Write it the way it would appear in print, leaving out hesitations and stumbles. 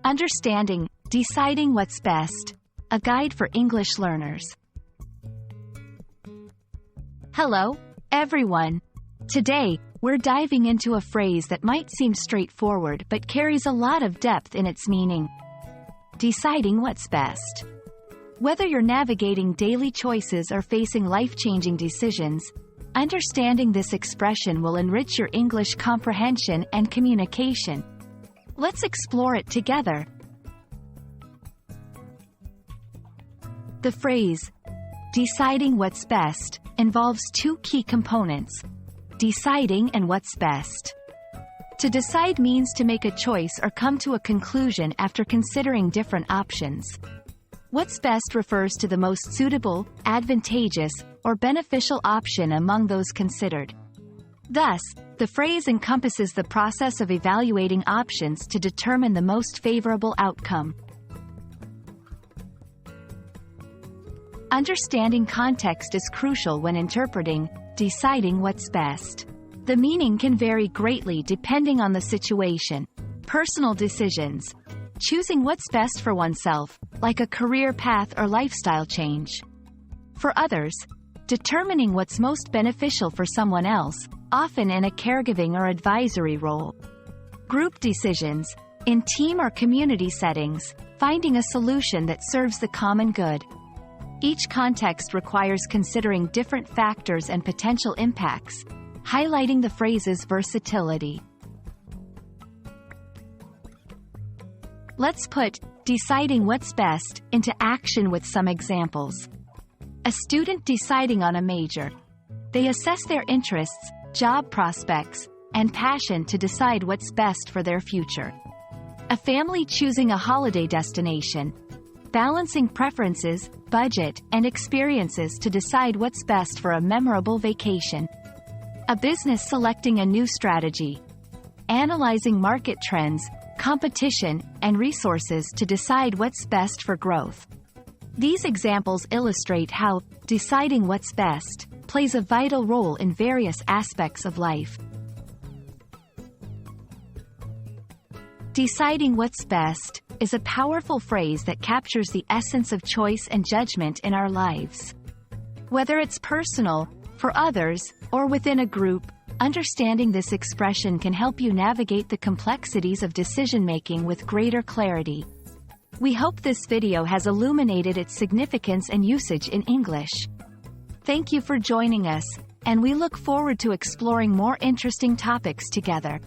Understanding, deciding what's best. A guide for English learners. Hello, everyone. Today, we're diving into a phrase that might seem straightforward but carries a lot of depth in its meaning. Deciding what's best. Whether you're navigating daily choices or facing life-changing decisions, understanding this expression will enrich your English comprehension and communication. Let's explore it together. The phrase, deciding what's best, involves two key components: deciding and what's best. To decide means to make a choice or come to a conclusion after considering different options. What's best refers to the most suitable, advantageous, or beneficial option among those considered. Thus, the phrase encompasses the process of evaluating options to determine the most favorable outcome. Understanding context is crucial when interpreting, deciding what's best. The meaning can vary greatly depending on the situation. Personal decisions. Choosing what's best for oneself, like a career path or lifestyle change. For others, determining what's most beneficial for someone else, often in a caregiving or advisory role. Group decisions. In team or community settings, finding a solution that serves the common good. Each context requires considering different factors and potential impacts, highlighting the phrase's versatility. Let's put deciding what's best into action with some examples. A student deciding on a major. They assess their interests, job prospects, and passion to decide what's best for their future. A family choosing a holiday destination. Balancing preferences, budget, and experiences to decide what's best for a memorable vacation. A business selecting a new strategy. Analyzing market trends, competition, and resources to decide what's best for growth. These examples illustrate how deciding what's best plays a vital role in various aspects of life. Deciding what's best is a powerful phrase that captures the essence of choice and judgment in our lives. Whether it's personal, for others, or within a group, understanding this expression can help you navigate the complexities of decision-making with greater clarity. We hope this video has illuminated its significance and usage in English. Thank you for joining us, and we look forward to exploring more interesting topics together.